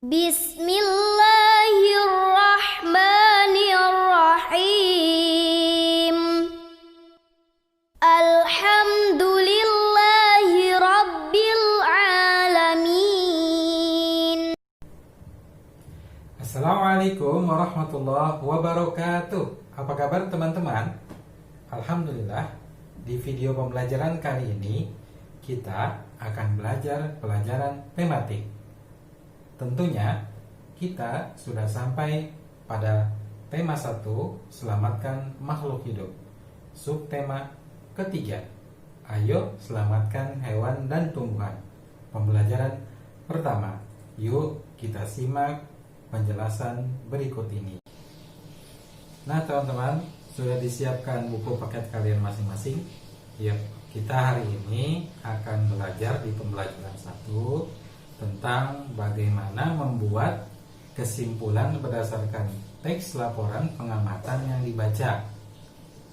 Bismillahirrahmanirrahim. Alhamdulillahi Rabbil Alamin. Assalamualaikum warahmatullahi wabarakatuh. Apa kabar teman-teman? Alhamdulillah, di video pembelajaran kali ini kita akan belajar pelajaran tematik. Tentunya kita sudah sampai pada tema 1, selamatkan makhluk hidup. Subtema ketiga, ayo selamatkan hewan dan tumbuhan. Pembelajaran pertama, yuk kita simak penjelasan berikut ini. Nah teman-teman, sudah disiapkan buku paket kalian masing-masing? Yuk, kita hari ini akan belajar di pembelajaran 1 tentang bagaimana membuat kesimpulan berdasarkan teks laporan pengamatan yang dibaca.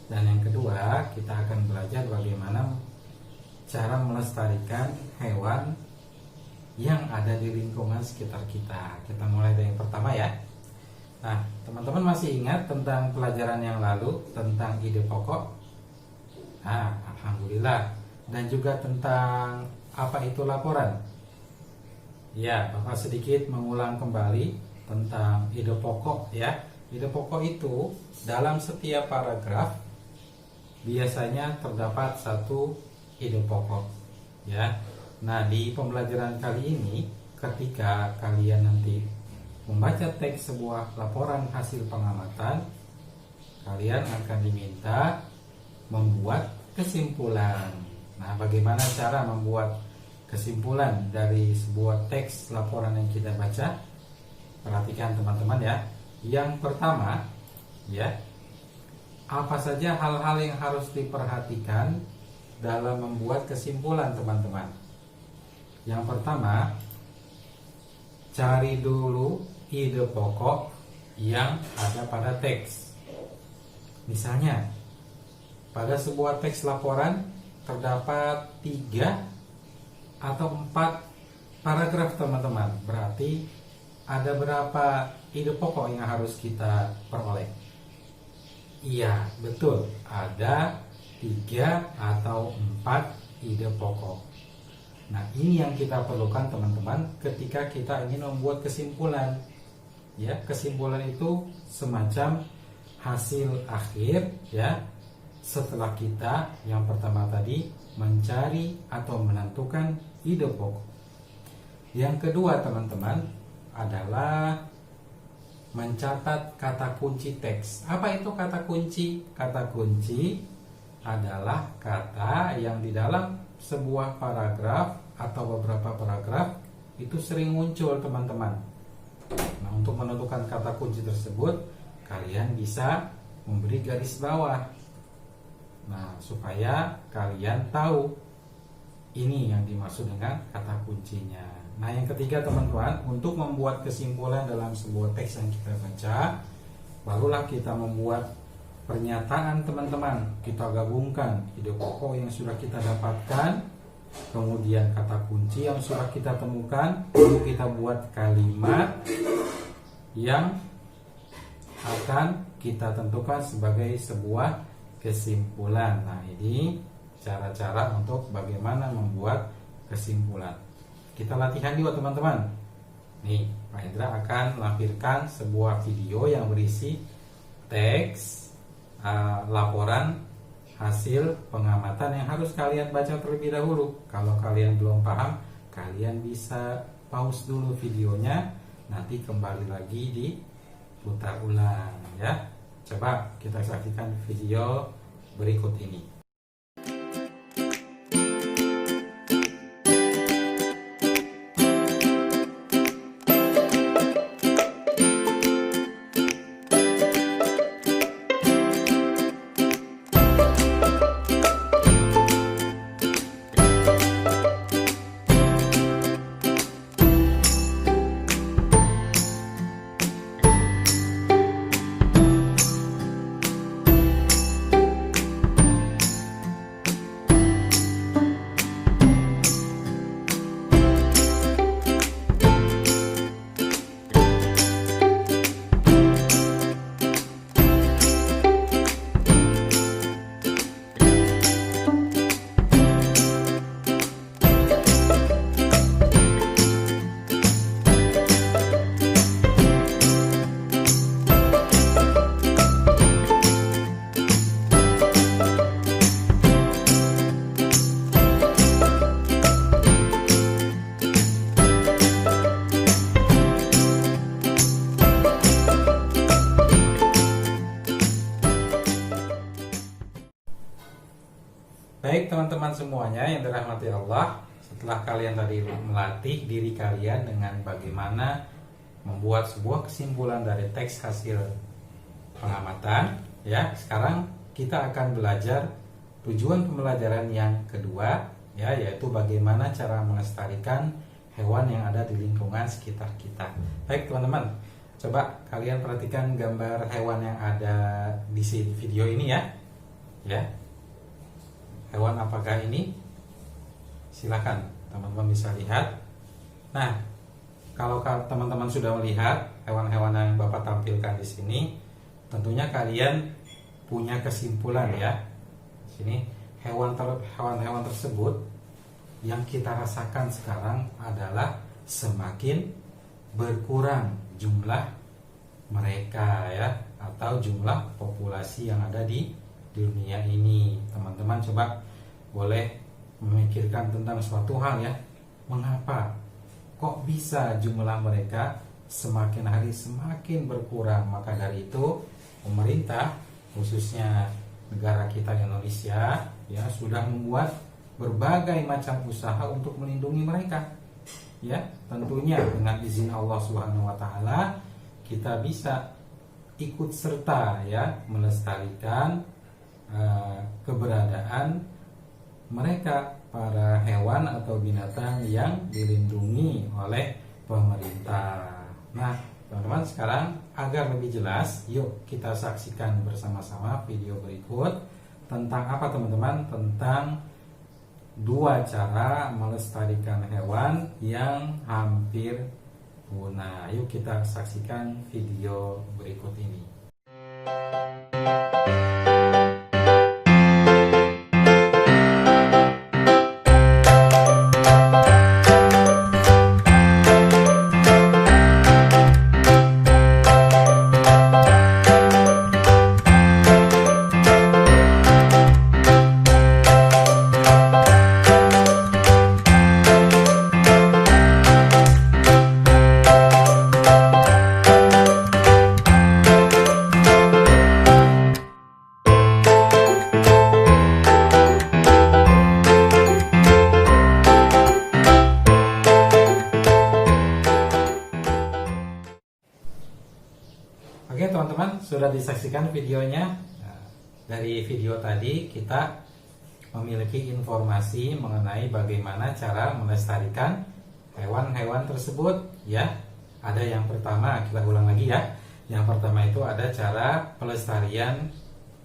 Dan yang kedua, kita akan belajar bagaimana cara melestarikan hewan yang ada di lingkungan sekitar kita. Kita mulai dari yang pertama ya. Nah, teman-teman masih ingat tentang pelajaran yang lalu tentang ide pokok? Nah, alhamdulillah. Dan juga tentang apa itu laporan. Ya, Bapak sedikit mengulang kembali tentang ide pokok ya. Ide pokok itu dalam setiap paragraf biasanya terdapat satu ide pokok ya. Nah, di pembelajaran kali ini ketika kalian nanti membaca teks sebuah laporan hasil pengamatan, kalian akan diminta membuat kesimpulan. Nah, bagaimana cara membuat kesimpulan dari sebuah teks laporan yang kita baca? Perhatikan teman-teman ya. Yang pertama ya, apa saja hal-hal yang harus diperhatikan dalam membuat kesimpulan teman-teman? Yang pertama, cari dulu ide pokok yang ada pada teks. Misalnya, pada sebuah teks laporan terdapat 3 atau 4 paragraf teman-teman. Berarti ada berapa ide pokok yang harus kita peroleh? Iya, betul. Ada 3 atau 4 ide pokok. Nah, ini yang kita perlukan teman-teman ketika kita ingin membuat kesimpulan. Ya, kesimpulan itu semacam hasil akhir ya, setelah kita yang pertama tadi mencari atau menentukan ide pokok. Yang kedua teman-teman adalah mencatat kata kunci teks. Apa itu kata kunci? Kata kunci adalah kata yang di dalam sebuah paragraf atau beberapa paragraf itu sering muncul teman-teman. Nah, untuk menentukan kata kunci tersebut, kalian bisa memberi garis bawah. Nah, supaya kalian tahu ini yang dimaksud dengan kata kuncinya. Nah, yang ketiga teman-teman, untuk membuat kesimpulan dalam sebuah teks yang kita baca, barulah kita membuat pernyataan teman-teman. Kita gabungkan ide pokok yang sudah kita dapatkan, kemudian kata kunci yang sudah kita temukan, lalu kita buat kalimat yang akan kita tentukan sebagai sebuah kesimpulan. Nah, ini cara-cara untuk bagaimana membuat kesimpulan. Kita latihan juga teman-teman. Nih, Pak Hendra akan melampirkan sebuah video yang berisi teks laporan hasil pengamatan yang harus kalian baca terlebih dahulu. Kalau kalian belum paham, kalian bisa pause dulu videonya, nanti kembali lagi diputar ulang ya. Coba kita saksikan video berikut ini. Baik teman-teman semuanya yang dirahmati Allah, setelah kalian tadi melatih diri kalian dengan bagaimana membuat sebuah kesimpulan dari teks hasil pengamatan, ya, sekarang kita akan belajar tujuan pembelajaran yang kedua, ya, yaitu bagaimana cara melestarikan hewan yang ada di lingkungan sekitar kita. Baik teman-teman, coba kalian perhatikan gambar hewan yang ada di video ini ya. Ya. Hewan apakah ini? Silakan teman-teman bisa lihat. Nah, kalau teman-teman sudah melihat hewan-hewan yang Bapak tampilkan di sini, tentunya kalian punya kesimpulan ya. Di sini hewan-hewan tersebut yang kita rasakan sekarang adalah semakin berkurang jumlah mereka ya, atau jumlah populasi yang ada di dunia ini. Teman-teman coba boleh memikirkan tentang suatu hal ya. Mengapa kok bisa jumlah mereka semakin hari semakin berkurang? Maka dari itu pemerintah, khususnya negara kita Indonesia, ya, sudah membuat berbagai macam usaha untuk melindungi mereka. Ya, tentunya dengan izin Allah Subhanahu wa taala kita bisa ikut serta ya melestarikan keberadaan mereka, para hewan atau binatang yang dilindungi oleh pemerintah. Nah, teman-teman, sekarang agar lebih jelas, yuk kita saksikan bersama-sama video berikut tentang apa teman-teman? Tentang dua cara melestarikan hewan yang hampir punah. Yuk kita saksikan video berikut ini. Oke teman-teman, sudah disaksikan videonya. Nah, dari video tadi kita memiliki informasi mengenai bagaimana cara melestarikan hewan-hewan tersebut ya. Ada yang pertama, kita ulang lagi ya. Yang pertama itu ada cara pelestarian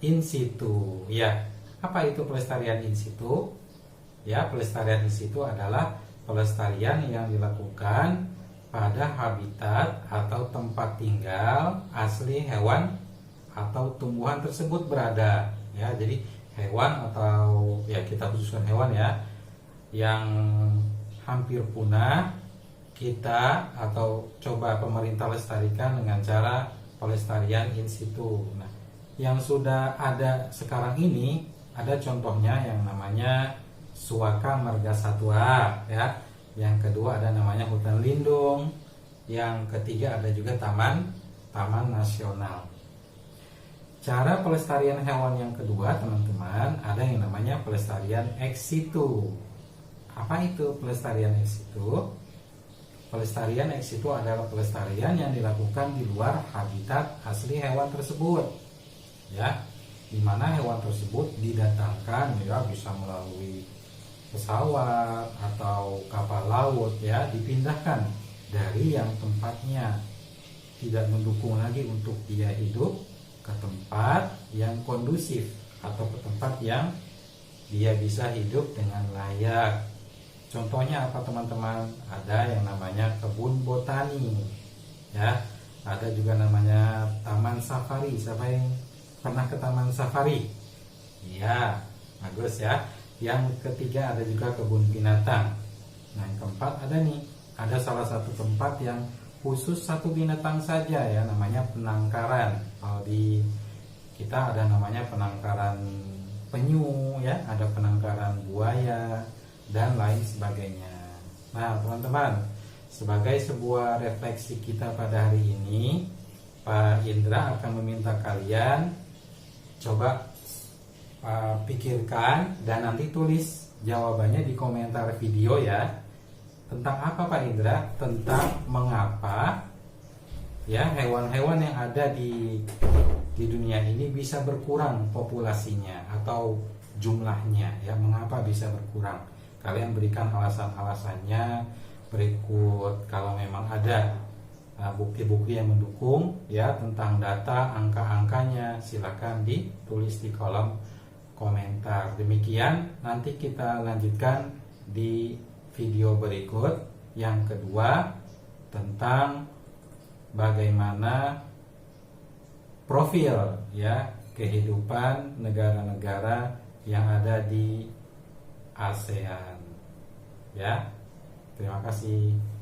in situ ya. Apa itu pelestarian in situ? Ya, pelestarian in situ adalah pelestarian yang dilakukan pada habitat atau tempat tinggal asli hewan atau tumbuhan tersebut berada ya. Jadi hewan atau ya kita khususkan hewan ya yang hampir punah, kita atau coba pemerintah lestarikan dengan cara pelestarian in situ. Nah, yang sudah ada sekarang ini ada contohnya yang namanya Suaka Marga Satwa ya. Yang kedua ada namanya hutan lindung. Yang ketiga ada juga taman nasional. Cara pelestarian hewan yang kedua teman-teman, ada yang namanya pelestarian ex situ. Apa itu pelestarian ex situ? Pelestarian ex situ adalah pelestarian yang dilakukan di luar habitat asli hewan tersebut ya, di mana hewan tersebut didatangkan ya, bisa melalui pesawat atau kapal laut ya, dipindahkan dari yang tempatnya tidak mendukung lagi untuk dia hidup ke tempat yang kondusif atau ke tempat yang dia bisa hidup dengan layak. Contohnya apa teman-teman? Ada yang namanya kebun botani ya, ada juga namanya taman safari. Siapa yang pernah ke taman safari? Iya, bagus ya. Yang ketiga ada juga kebun binatang. Nah, yang keempat ada salah satu tempat yang khusus satu binatang saja ya, namanya penangkaran. Kalau di kita ada namanya penangkaran penyu ya, ada penangkaran buaya dan lain sebagainya. Nah teman-teman, sebagai sebuah refleksi kita pada hari ini, Pak Indra akan meminta kalian coba pikirkan dan nanti tulis jawabannya di komentar video ya. Tentang apa Pak Indra? Tentang mengapa ya hewan-hewan yang ada di dunia ini bisa berkurang populasinya atau jumlahnya ya, mengapa bisa berkurang. Kalian berikan alasan-alasannya berikut. Kalau memang ada bukti-bukti yang mendukung ya tentang data angka-angkanya, silakan ditulis di kolom komentar. Demikian, nanti kita lanjutkan di video berikut yang kedua tentang bagaimana profil ya kehidupan negara-negara yang ada di ASEAN ya. Terima kasih.